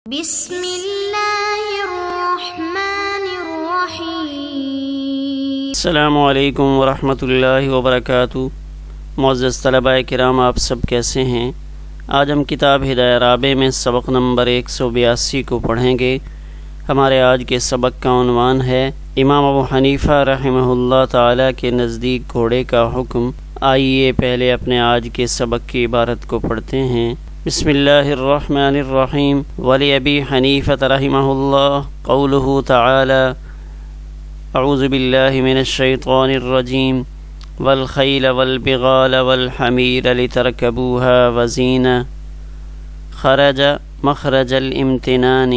بسم اللہ الرحمن الرحیم۔ السلام علیکم ورحمۃ اللہ وبرکاتہ۔ معزز طلباء کرام، آپ سب کیسے ہیں؟ آج ہم کتاب ہدایہ رابع میں سبق نمبر 182 کو پڑھیں گے۔ ہمارے آج کے سبق کا عنوان ہے امام ابو حنیفہ رحمہ اللہ تعالی کے نزدیک گھوڑے کا حکم۔ آئیے پہلے اپنے آج کے سبق کی عبارت کو پڑھتے ہیں۔ بسم اللہ الرحمن الرحیم۔ وَلِأَبِي حنیفۃ رحمہ اللہ قولہ تعالی اعوذ باللہ من الشیطان الرجیم والخیل والبغال والحمیر لترکبوها وزینہ خرج مخرج الامتنان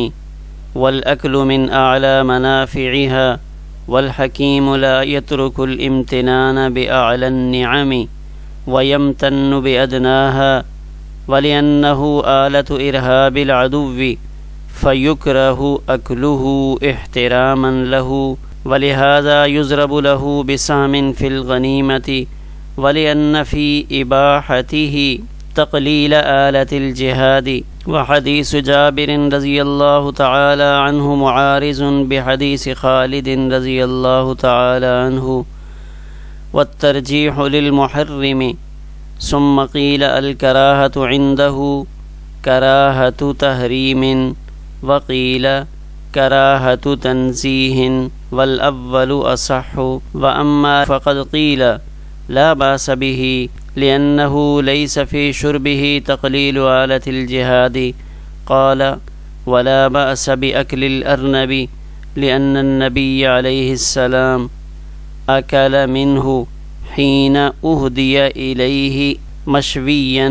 والأكل من أعلى منافعها والحكيم لا يترك الامتنان بأعلى النعم ويمتن بأدناها ولأنه آلة إرهاب العدو فيكره أكله احتراما له ولهذا يضرب له بسهم في الغنيمة ولأن في إباحته تقليل آلة الجهاد وحديث جابر رضي الله تعالى عنه معارض بحديث خالد رضي الله تعالى عنه والترجيح للمحرم ثم قيل الكراهة عنده كراهة تحريم وقيل كراهة تنزيه والأول أصح وأما فقد قيل لا بأس به لأنه ليس في شربه تقليل آلة الجهاد قال ولا بأس بأكل الأرنب لأن النبي عليه السلام أكل منه حين أهدي إليه مشويا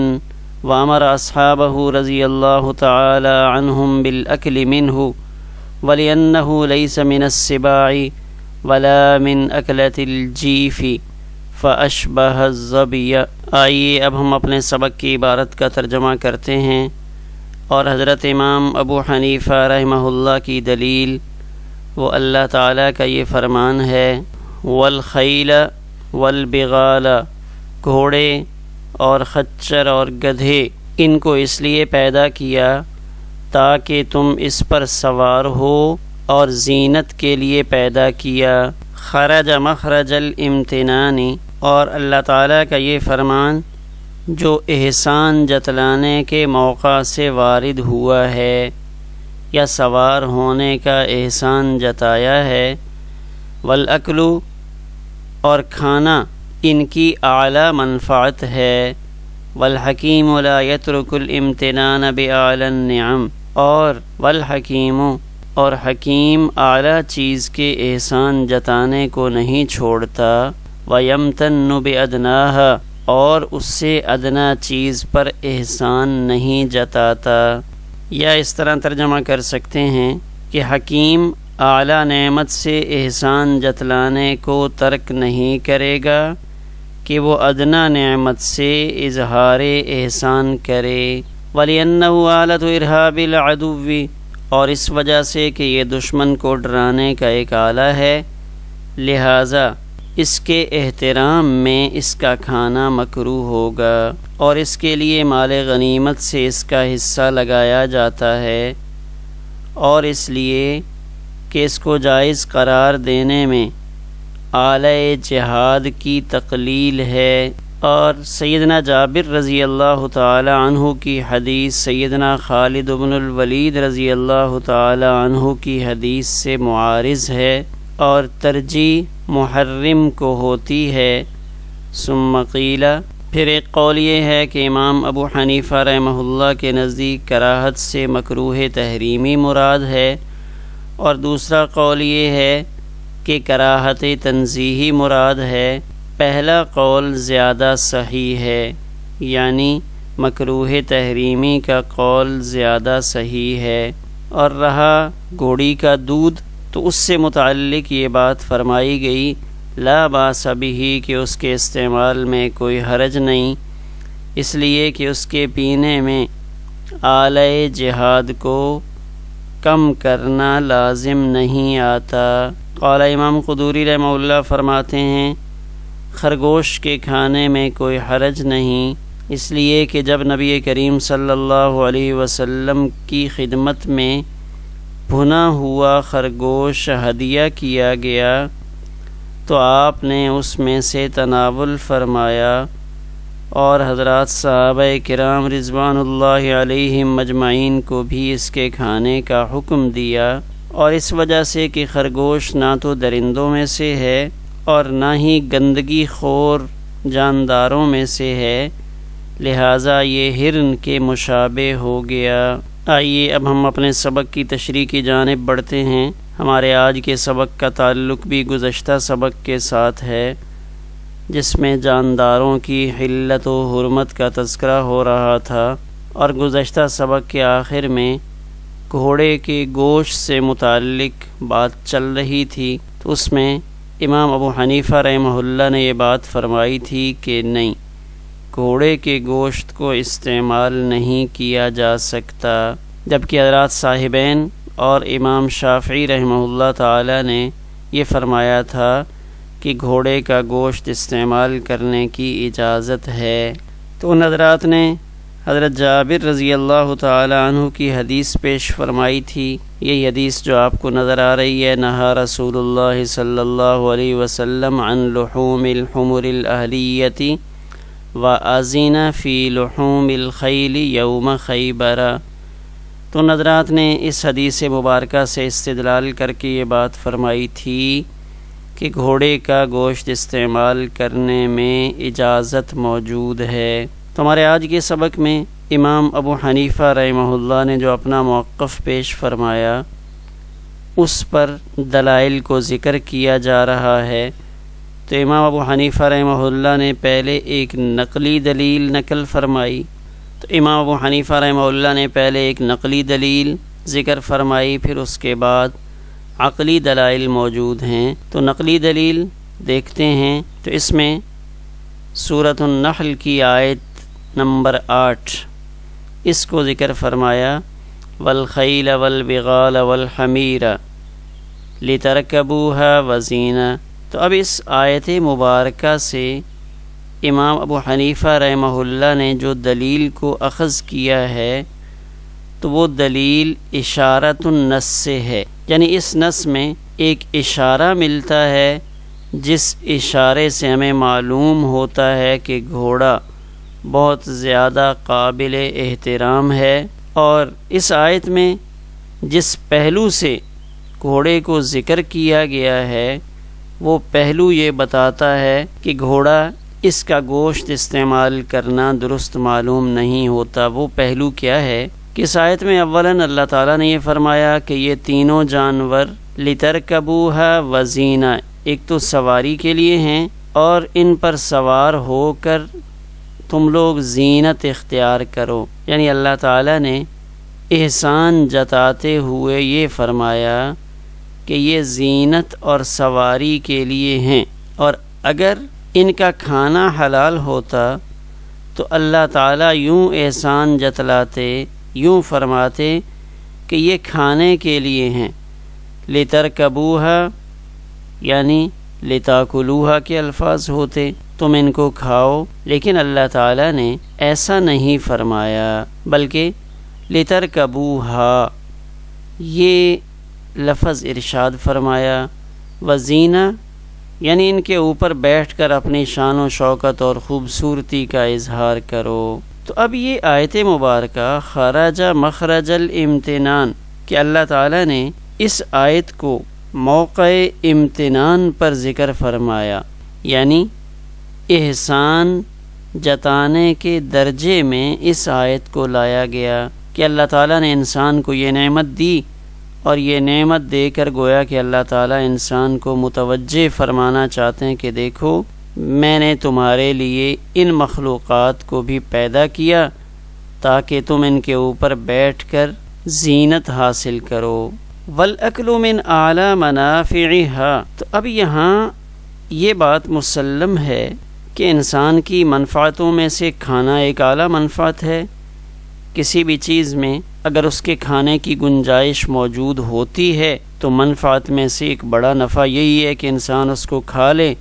وأمر أصحابه رضي الله تعالى عنهم بالأكل منه ولأنه ليس من السباع ولا من أكلة الجيف فأشبه الظبي۔ آئیے اب ہم اپنے سبق کی عبارت کا ترجمہ کرتے ہیں، اور حضرت امام ابو حنیفہ رحمہ اللہ کی دلیل وہ اللہ تعالیٰ کا یہ فرمان ہے والخیل والبغال، گھوڑے اور خچر اور گدھے ان کو اس لیے پیدا کیا تاکہ تم اس پر سوار ہو، اور زینت کے لیے پیدا کیا۔ خرج مخرج الامتنان، اور اللہ تعالیٰ کا یہ فرمان جو احسان جتلانے کے موقع سے وارد ہوا ہے یا سوار ہونے کا احسان جتایا ہے، والاکل، اور کھانا ان کی اعلیٰ منفعت ہے، والحکیم لا یترک الامتنان باعلی النعم، اور والحکیم، اور حکیم اعلیٰ چیز کے احسان جتانے کو نہیں چھوڑتا، وَيَمْتَنُّ بِأَدْنَاهَا، اور اس سے ادنا چیز پر احسان نہیں جتاتا۔ یا اس طرح ترجمہ کر سکتے ہیں کہ حکیم اعلیٰ نعمت سے احسان جتلانے کو ترک نہیں کرے گا کہ وہ ادنا نعمت سے اظہار احسان کرے۔ وَلِأَنَّهُ آلَةُ إِرْهَابِ الْعَدُوِّ، اور اس وجہ سے کہ یہ دشمن کو ڈرانے کا ایک آلہ ہے، لہٰذا اس کے احترام میں اس کا کھانا مکروہ ہوگا، اور اس کے لیے مال غنیمت سے اس کا حصہ لگایا جاتا ہے، اور اس لیے کہ اس کو جائز قرار دینے میں آلہ جہاد کی تقلیل ہے۔ اور سیدنا جابر رضی اللہ تعالی عنہ کی حدیث سیدنا خالد بن الولید رضی اللہ تعالی عنہ کی حدیث سے معارض ہے، اور ترجیح محرم کو ہوتی ہے۔ ثم قیل، پھر ایک قول یہ ہے کہ امام ابو حنیفہ رحمہ اللہ کے نزدیک کراہت سے مکروہ تحریمی مراد ہے، اور دوسرا قول یہ ہے کہ کراہت تنزیہی مراد ہے۔ پہلا قول زیادہ صحیح ہے، یعنی مکروہ تحریمی کا قول زیادہ صحیح ہے۔ اور رہا گھوڑی کا دودھ، تو اس سے متعلق یہ بات فرمائی گئی لا باس بہ، کہ اس کے استعمال میں کوئی حرج نہیں، اس لیے کہ اس کے پینے میں آلہ جہاد کو کم کرنا لازم نہیں آتا۔ قال امام قدوری رحمہ اللہ فرماتے ہیں خرگوش کے کھانے میں کوئی حرج نہیں، اس لیے کہ جب نبی کریم صلی اللہ علیہ وسلم کی خدمت میں بھنا ہوا خرگوش ہدیہ کیا گیا تو آپ نے اس میں سے تناول فرمایا، اور حضرات صحابہ کرام رضوان اللہ علیہم مجمعین کو بھی اس کے کھانے کا حکم دیا، اور اس وجہ سے کہ خرگوش نہ تو درندوں میں سے ہے اور نہ ہی گندگی خور جانداروں میں سے ہے، لہٰذا یہ ہرن کے مشابہ ہو گیا۔ آئیے اب ہم اپنے سبق کی تشریح کی جانب بڑھتے ہیں۔ ہمارے آج کے سبق کا تعلق بھی گزشتہ سبق کے ساتھ ہے، جس میں جانداروں کی حلت و حرمت کا تذکرہ ہو رہا تھا، اور گزشتہ سبق کے آخر میں گھوڑے کے گوشت سے متعلق بات چل رہی تھی، تو اس میں امام ابو حنیفہ رحمہ اللہ نے یہ بات فرمائی تھی کہ نہیں، گھوڑے کے گوشت کو استعمال نہیں کیا جا سکتا، جبکہ حضرات صاحبین اور امام شافعی رحمہ اللہ تعالی نے یہ فرمایا تھا کہ گھوڑے کا گوشت استعمال کرنے کی اجازت ہے۔ تو ان حضرات نے حضرت جابر رضی اللہ تعالی عنہ کی حدیث پیش فرمائی تھی، یہی حدیث جو آپ کو نظر آ رہی ہے، نہا رسول اللہ صلی اللہ علیہ وسلم عن لحوم الحمر الاہلیۃ وأذن فی لحوم الخیل یوم خیبر۔ تو حضرات نے اس حدیث مبارکہ سے استدلال کر کے یہ بات فرمائی تھی کہ گھوڑے کا گوشت استعمال کرنے میں اجازت موجود ہے۔ تو ہمارے آج کے سبق میں امام ابو حنیفہ رحمہ اللہ نے جو اپنا موقف پیش فرمایا، اس پر دلائل کو ذکر کیا جا رہا ہے۔ تو امام ابو حنیفہ رحمہ اللہ نے پہلے ایک نقلی دلیل نقل فرمائی، تو امام ابو حنیفہ رحمہ اللہ نے پہلے ایک نقلی دلیل ذکر فرمائی، پھر اس کے بعد عقلی دلائل موجود ہیں۔ تو نقلی دلیل دیکھتے ہیں، تو اس میں سورۃ النحل کی آیت نمبر 8 اس کو ذکر فرمایا، والخیل والبغال والحمیر لترکبوها وزینہ۔ تو اب اس آیت مبارکہ سے امام ابو حنیفہ رحمہ اللہ نے جو دلیل کو اخذ کیا ہے، تو وہ دلیل اشارۃ النص سے ہے، یعنی اس نص میں ایک اشارہ ملتا ہے، جس اشارے سے ہمیں معلوم ہوتا ہے کہ گھوڑا بہت زیادہ قابل احترام ہے، اور اس آیت میں جس پہلو سے گھوڑے کو ذکر کیا گیا ہے، وہ پہلو یہ بتاتا ہے کہ گھوڑا اس کا گوشت استعمال کرنا درست معلوم نہیں ہوتا۔ وہ پہلو کیا ہے کہ اس آیت میں اولاً اللہ تعالیٰ نے یہ فرمایا کہ یہ تینوں جانور لترکبوها وزینہ، ایک تو سواری کے لیے ہیں، اور ان پر سوار ہو کر تم لوگ زینت اختیار کرو، یعنی اللہ تعالیٰ نے احسان جتاتے ہوئے یہ فرمایا کہ یہ زینت اور سواری کے لیے ہیں، اور اگر ان کا کھانا حلال ہوتا تو اللہ تعالیٰ یوں احسان جتلاتے، یوں فرماتے کہ یہ کھانے کے لیے ہیں، لترکبوها یعنی لتاکلوها کے الفاظ ہوتے، تم ان کو کھاؤ، لیکن اللہ تعالیٰ نے ایسا نہیں فرمایا، بلکہ لترکبوها یہ لفظ ارشاد فرمایا، وزینہ یعنی ان کے اوپر بیٹھ کر اپنی شان و شوکت اور خوبصورتی کا اظہار کرو۔ تو اب یہ آیت مبارکہ خرج مخرج الامتنان کہ اللہ تعالیٰ نے اس آیت کو موقع امتنان پر ذکر فرمایا، یعنی احسان جتانے کے درجے میں اس آیت کو لایا گیا کہ اللہ تعالیٰ نے انسان کو یہ نعمت دی، اور یہ نعمت دے کر گویا کہ اللہ تعالیٰ انسان کو متوجہ فرمانا چاہتے ہیں کہ دیکھو میں نے تمہارے لیے ان مخلوقات کو بھی پیدا کیا تاکہ تم ان کے اوپر بیٹھ کر زینت حاصل کرو۔ وَالْأَكْلُ مِنْ أَعْلَى مَنَافِعِهَا۔ تو اب یہاں یہ بات مسلم ہے کہ انسان کی منفعتوں میں سے کھانا ایک اعلیٰ منفعت ہے۔ کسی بھی چیز میں اگر اس کے کھانے کی گنجائش موجود ہوتی ہے تو منفعت میں سے ایک بڑا نفع یہی ہے کہ انسان اس کو کھا لے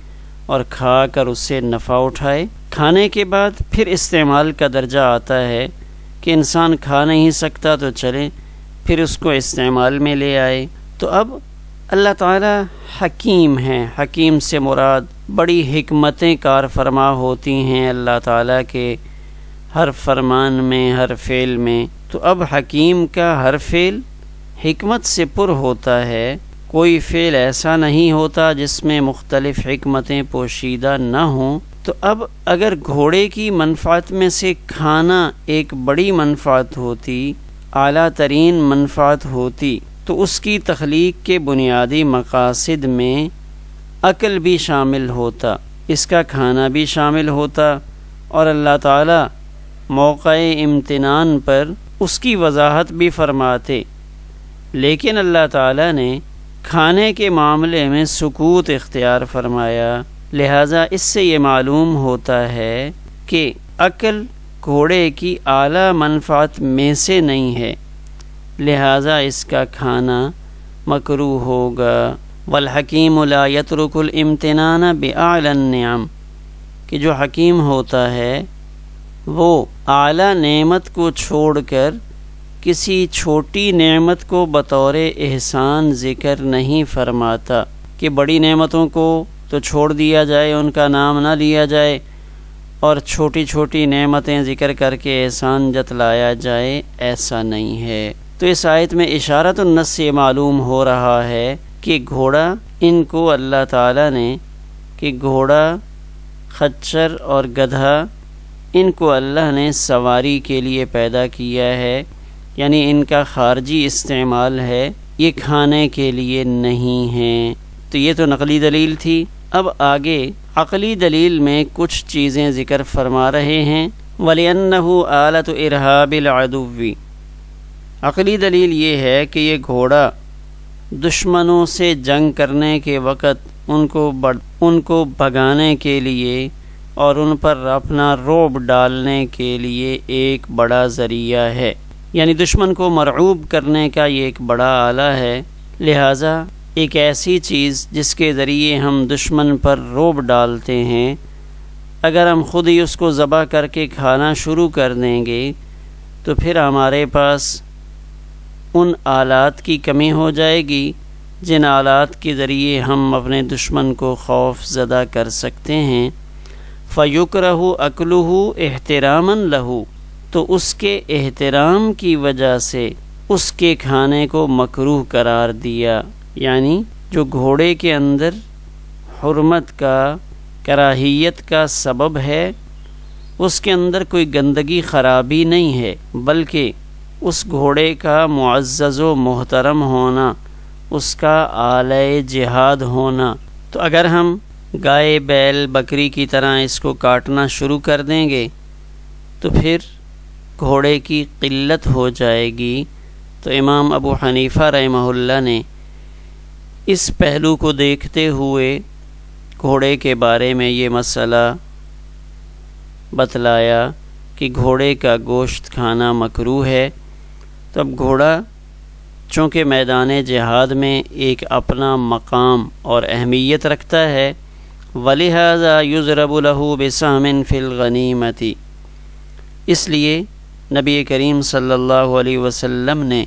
اور کھا کر اس سے نفع اٹھائے۔ کھانے کے بعد پھر استعمال کا درجہ آتا ہے کہ انسان کھا نہیں سکتا تو چلے پھر اس کو استعمال میں لے آئے۔ تو اب اللہ تعالیٰ حکیم ہیں، حکیم سے مراد بڑی حکمتیں کار فرما ہوتی ہیں اللہ تعالیٰ کے ہر فرمان میں، ہر فعل میں۔ تو اب حکیم کا ہر فعل حکمت سے پر ہوتا ہے، کوئی فعل ایسا نہیں ہوتا جس میں مختلف حکمتیں پوشیدہ نہ ہوں۔ تو اب اگر گھوڑے کی منفعت میں سے کھانا ایک بڑی منفعت ہوتی، اعلیٰ ترین منفعت ہوتی، تو اس کی تخلیق کے بنیادی مقاصد میں عقل بھی شامل ہوتا، اس کا کھانا بھی شامل ہوتا، اور اللہ تعالیٰ موقع امتنان پر اس کی وضاحت بھی فرماتے۔ لیکن اللہ تعالیٰ نے کھانے کے معاملے میں سکوت اختیار فرمایا، لہٰذا اس سے یہ معلوم ہوتا ہے کہ عقل گھوڑے کی اعلیٰ منفعت میں سے نہیں ہے، لہٰذا اس کا کھانا مکروہ ہوگا۔ والحکیم لا یترک الامتنان بأعلی النعم، کہ جو حکیم ہوتا ہے وہ اعلیٰ نعمت کو چھوڑ کر کسی چھوٹی نعمت کو بطور احسان ذکر نہیں فرماتا، کہ بڑی نعمتوں کو تو چھوڑ دیا جائے، ان کا نام نہ لیا جائے، اور چھوٹی چھوٹی نعمتیں ذکر کر کے احسان جتلایا جائے، ایسا نہیں ہے۔ تو اس آیت میں اشارۃ النص سے معلوم ہو رہا ہے کہ گھوڑا، ان کو اللہ تعالیٰ نے، کہ گھوڑا، خچر اور گدھا، ان کو اللہ نے سواری کے لیے پیدا کیا ہے، یعنی ان کا خارجی استعمال ہے، یہ کھانے کے لیے نہیں ہیں۔ تو یہ تو نقلی دلیل تھی۔ اب آگے عقلی دلیل میں کچھ چیزیں ذکر فرما رہے ہیں۔ وَلِأَنَّهُ آلَةُ إِرْهَابِ الْعَدُوِّ، عقلی دلیل یہ ہے کہ یہ گھوڑا دشمنوں سے جنگ کرنے کے وقت ان کو بھگانے کے لیے اور ان پر اپنا رعب ڈالنے کے لیے ایک بڑا ذریعہ ہے، یعنی دشمن کو مرعوب کرنے کا یہ ایک بڑا آلہ ہے۔ لہٰذا ایک ایسی چیز جس کے ذریعے ہم دشمن پر رعب ڈالتے ہیں، اگر ہم خود ہی اس کو ذبح کر کے کھانا شروع کر دیں گے تو پھر ہمارے پاس ان آلات کی کمی ہو جائے گی جن آلات کے ذریعے ہم اپنے دشمن کو خوف زدہ کر سکتے ہیں۔ فَيُكْرَهُ أَكْلُهُ احتراما لَهُ، تو اس کے احترام کی وجہ سے اس کے کھانے کو مکروہ قرار دیا، یعنی جو گھوڑے کے اندر حرمت کا، کراہیت کا سبب ہے، اس کے اندر کوئی گندگی خرابی نہیں ہے، بلکہ اس گھوڑے کا معزز و محترم ہونا، اس کا آلہ جہاد ہونا۔ تو اگر ہم گائے، بیل، بکری کی طرح اس کو کاٹنا شروع کر دیں گے تو پھر گھوڑے کی قلت ہو جائے گی۔ تو امام ابو حنیفہ رحمہ اللہ نے اس پہلو کو دیکھتے ہوئے گھوڑے کے بارے میں یہ مسئلہ بتلایا کہ گھوڑے کا گوشت کھانا مکروہ ہے۔ تو اب گھوڑا چونکہ میدان جہاد میں ایک اپنا مقام اور اہمیت رکھتا ہے، وَلِهَذَا يُضْرَبُ لَهُ بِسَهْمٍ فِي الْغَنِيمَةِ، اس لیے نبی کریم صلی اللہ علیہ وسلم نے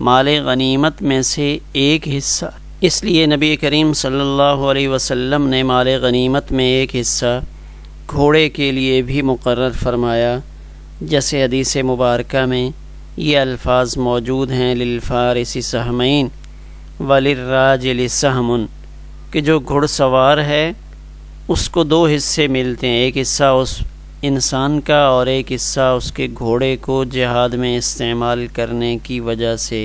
مال غنیمت میں سے ایک حصہ، اس لیے نبی کریم صلی اللہ علیہ وسلم نے مال غنیمت میں ایک حصہ گھوڑے کے لیے بھی مقرر فرمایا، جیسے حدیث مبارکہ میں یہ الفاظ موجود ہیں، للفارس سہمین وللراجل سہم، کہ جو گھڑ سوار ہے اس کو دو حصے ملتے ہیں، ایک حصہ اس انسان کا اور ایک حصہ اس کے گھوڑے کو جہاد میں استعمال کرنے کی وجہ سے۔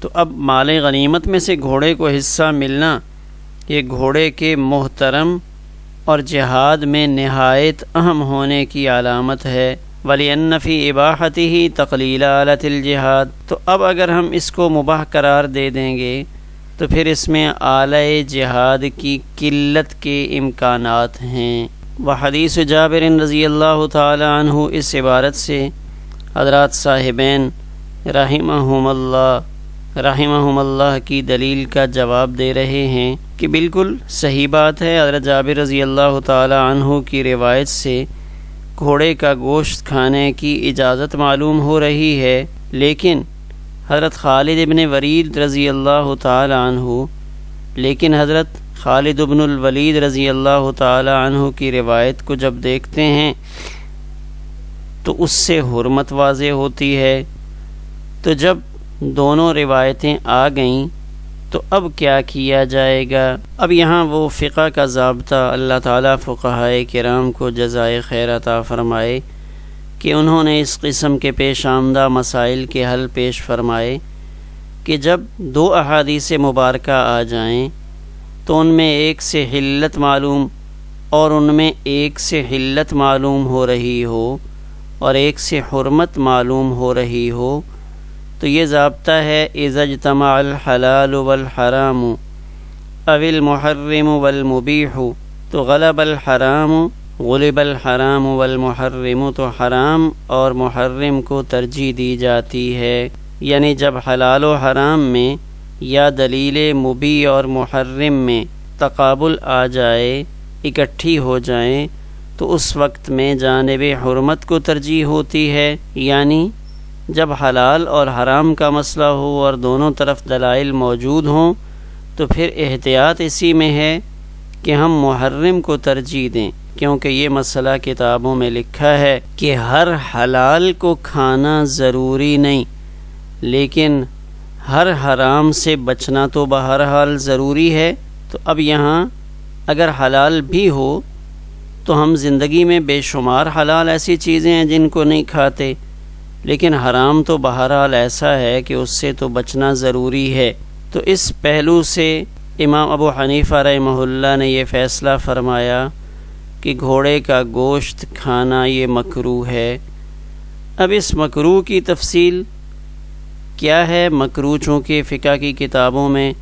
تو اب مال غنیمت میں سے گھوڑے کو حصہ ملنا یہ گھوڑے کے محترم اور جہاد میں نہایت اہم ہونے کی علامت ہے۔ وَلِأَنَّ فِي إِبَاحَتِهِ تَقْلِيلَ آلَةِ الْجِهَادِ، تو اب اگر ہم اس کو مباح قرار دے دیں گے تو پھر اس میں آلہ جہاد کی قلت کے امکانات ہیں۔ وحدیث جابر رضی اللہ تعالی عنہ اس عبارت سے حضرات صاحبین رحمہم اللہ کی دلیل کا جواب دے رہے ہیں کہ بالکل صحیح بات ہے۔ حضرت جابر رضی اللہ تعالی عنہ کی روایت سے گھوڑے کا گوشت کھانے کی اجازت معلوم ہو رہی ہے، لیکن حضرت خالد ابن ولید رضی اللہ تعالی عنہ حضرت خالد ابن الولید رضی اللہ تعالی عنہ کی روایت کو جب دیکھتے ہیں تو اس سے حرمت واضح ہوتی ہے۔ تو جب دونوں روایتیں آ گئیں تو اب کیا کیا جائے گا؟ اب یہاں وہ فقہ کا ضابطہ اللہ تعالیٰ فقہائے کرام کو جزائے خیر عطا فرمائے کہ انہوں نے اس قسم کے پیش آمدہ مسائل کے حل پیش فرمائے کہ جب دو احادیث مبارکہ آ جائیں تو ان میں ایک سے حلت معلوم اور ان میں ایک سے حلت معلوم ہو رہی ہو اور ایک سے حرمت معلوم ہو رہی ہو تو یہ ضابطہ ہے اذا اجتمع الحلال والحرام او المحرم والمبیح تو غلب الحرام غلب الحرام والمحرم تو حرام اور محرم کو ترجیح دی جاتی ہے، یعنی جب حلال و حرام میں یا دلیل مبیح اور محرم میں تقابل آ جائے، اکٹھی ہو جائیں تو اس وقت میں جانب حرمت کو ترجیح ہوتی ہے، یعنی جب حلال اور حرام کا مسئلہ ہو اور دونوں طرف دلائل موجود ہوں تو پھر احتیاط اسی میں ہے کہ ہم محرم کو ترجیح دیں، کیونکہ یہ مسئلہ کتابوں میں لکھا ہے کہ ہر حلال کو کھانا ضروری نہیں، لیکن ہر حرام سے بچنا تو بہرحال ضروری ہے۔ تو اب یہاں اگر حلال بھی ہو تو ہم زندگی میں بے شمار حلال ایسی چیزیں ہیں جن کو نہیں کھاتے، لیکن حرام تو بہرحال ایسا ہے کہ اس سے تو بچنا ضروری ہے۔ تو اس پہلو سے امام ابو حنیفہ رحمہ اللہ نے یہ فیصلہ فرمایا کہ گھوڑے کا گوشت کھانا یہ مکروہ ہے۔ اب اس مکروہ کی تفصیل کیا ہے؟ مکروہ چونکہ فقہ کی کتابوں میں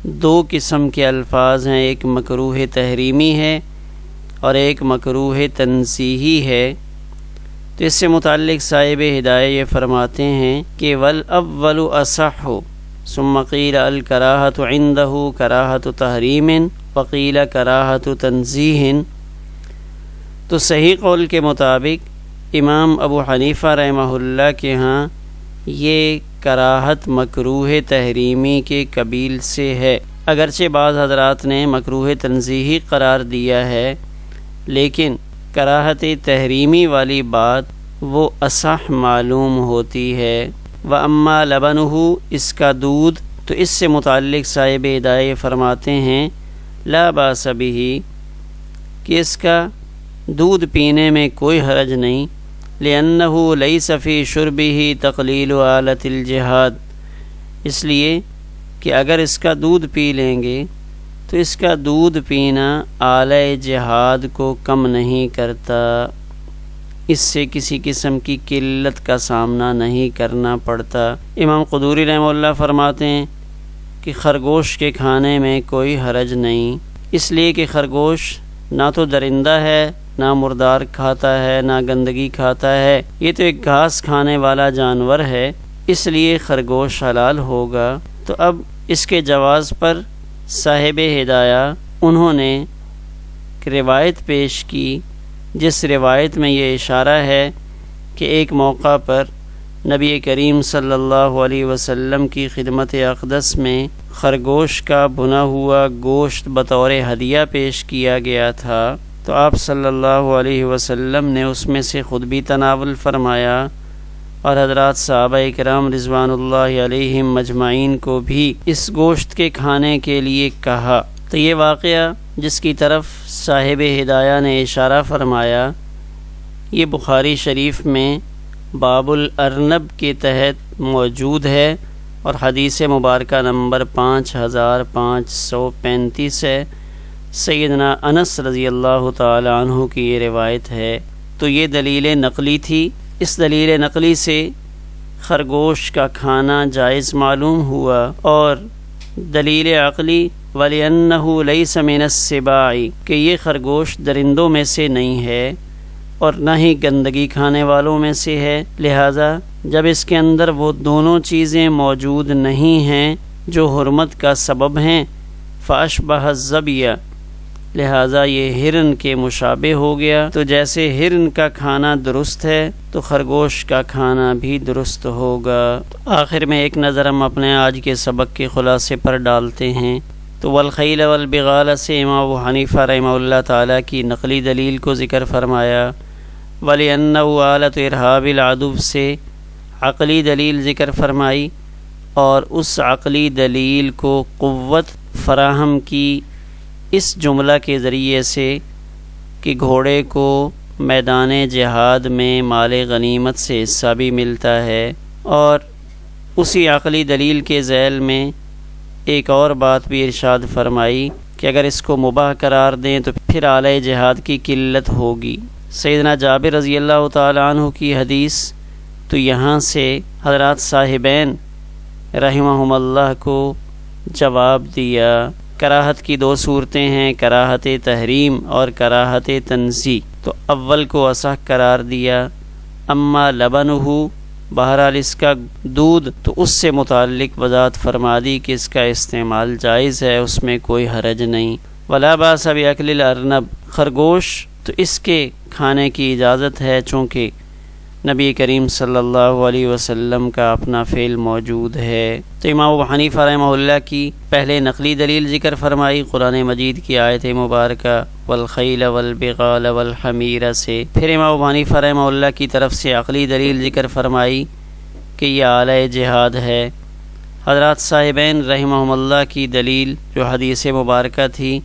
دو قسم کے الفاظ ہیں، ایک مکروہ تحریمی ہے اور ایک مکروہ تنزیہی ہے۔ تو اس سے متعلق صاحب ہدایہ یہ فرماتے ہیں کہ والاول اصح ثم قیل الکراہۃ عندہ کراہۃ تحریم وقیل کراہۃ تنزیہ۔ تو صحیح قول کے مطابق امام ابو حنیفہ رحمہ اللہ کے ہاں یہ کراہت مکروہ تحریمی کے قبیل سے ہے، اگرچہ بعض حضرات نے مکروہ تنزیہی قرار دیا ہے، لیکن کراہت تحریمی والی بات وہ اصح معلوم ہوتی ہے۔ وَأَمَّا لَبَنُهُ اس کا دودھ، تو اس سے متعلق صاحب ہدایہ فرماتے ہیں لا باس بِهِ کہ اس کا دودھ پینے میں کوئی حرج نہیں، لِأَنَّهُ لَيْسَ فِي شُرْبِهِ تَقْلِيلُ آلَةِ الْجِهَادِ اس لیے کہ اگر اس کا دودھ پی لیں گے تو اس کا دودھ پینا آلہ جہاد کو کم نہیں کرتا، اس سے کسی قسم کی قلت کا سامنا نہیں کرنا پڑتا۔ امام قدوری رحمہ اللہ فرماتے ہیں کہ خرگوش کے کھانے میں کوئی حرج نہیں، اس لیے کہ خرگوش نہ تو درندہ ہے، نہ مردار کھاتا ہے، نہ گندگی کھاتا ہے، یہ تو ایک گھاس کھانے والا جانور ہے، اس لیے خرگوش حلال ہوگا۔ تو اب اس کے جواز پر صاحب ہدایہ انہوں نے روایت پیش کی، جس روایت میں یہ اشارہ ہے کہ ایک موقع پر نبی کریم صلی اللہ علیہ وسلم کی خدمت اقدس میں خرگوش کا بھنا ہوا گوشت بطور ہدیہ پیش کیا گیا تھا، تو آپ صلی اللہ علیہ وسلم نے اس میں سے خود بھی تناول فرمایا اور حضرات صحابہ کرام رضوان اللہ علیہم مجمعین کو بھی اس گوشت کے کھانے کے لیے کہا۔ تو یہ واقعہ جس کی طرف صاحب ہدایہ نے اشارہ فرمایا یہ بخاری شریف میں باب الارنب کے تحت موجود ہے اور حدیث مبارکہ نمبر 5535 ہے، سیدنا انس رضی اللہ تعالی عنہ کی یہ روایت ہے۔ تو یہ دلیل نقلی تھی، اس دلیل نقلی سے خرگوش کا کھانا جائز معلوم ہوا، اور دلیل عقلی وَلِأَنَّهُ لَيْسَ مِنَ السِّبَاعِ کہ یہ خرگوش درندوں میں سے نہیں ہے اور نہ ہی گندگی کھانے والوں میں سے ہے، لہذا جب اس کے اندر وہ دونوں چیزیں موجود نہیں ہیں جو حرمت کا سبب ہیں فَأَشْبَهَ الظَّبْيَ لہٰذا یہ ہرن کے مشابہ ہو گیا، تو جیسے ہرن کا کھانا درست ہے تو خرگوش کا کھانا بھی درست ہوگا۔ آخر میں ایک نظر ہم اپنے آج کے سبق کے خلاصے پر ڈالتے ہیں۔ تو والخیل والبغال سے امام ابو حنیفہ رحمہ اللہ تعالیٰ کی نقلی دلیل کو ذکر فرمایا، وَلِأَنَّهُ آلَةُ إِرْهَابِ الْعَدُوِّ سے عقلی دلیل ذکر فرمائی، اور اس عقلی دلیل کو قوت فراہم کی اس جملہ کے ذریعے سے کہ گھوڑے کو میدان جہاد میں مال غنیمت سے حصہ بھی ملتا ہے، اور اسی عقلی دلیل کے ذیل میں ایک اور بات بھی ارشاد فرمائی کہ اگر اس کو مباح قرار دیں تو پھر آلۂ جہاد کی قلت ہوگی۔ سیدنا جابر رضی اللہ تعالیٰ عنہ کی حدیث، تو یہاں سے حضرات صاحبین رحمہم اللہ کو جواب دیا۔ کراہت کی دو صورتیں ہیں، کراہت تحریم اور کراہت تنزیہ، تو اول کو اصح قرار دیا۔ اما لبنہ، بہرحال اس کا دودھ، تو اس سے متعلق وضاحت فرما دی کہ اس کا استعمال جائز ہے، اس میں کوئی حرج نہیں۔ ولا باس باکل الارنب، خرگوش تو اس کے کھانے کی اجازت ہے، چونکہ نبی کریم صلی اللہ علیہ وسلم کا اپنا فعل موجود ہے۔ تو امام ابو حنیفہ رحمہ اللہ کی پہلے نقلی دلیل ذکر فرمائی قرآن مجید کی آیت مبارکہ والخیل والبغال والحمیر سے، پھر امام ابو حنیفہ رحمہ اللہ کی طرف سے عقلی دلیل ذکر فرمائی کہ یہ آلۂ جہاد ہے۔ حضرات صاحبین رحمہم اللہ کی دلیل جو حدیث مبارکہ تھی،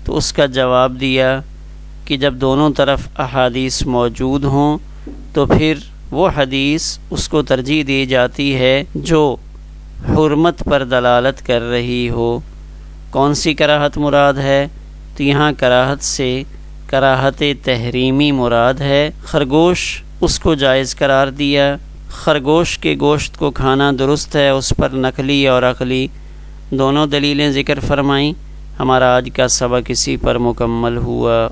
تو اس کا جواب دیا کہ جب دونوں طرف احادیث موجود ہوں تو پھر وہ حدیث اس کو ترجیح دی جاتی ہے جو حرمت پر دلالت کر رہی ہو۔ کون سی کراہت مراد ہے؟ تو یہاں کراہت سے کراہت تحریمی مراد ہے۔ خرگوش اس کو جائز قرار دیا، خرگوش کے گوشت کو کھانا درست ہے، اس پر نقلی اور عقلی دونوں دلیلیں ذکر فرمائیں۔ ہمارا آج کا سبق اسی پر مکمل ہوا۔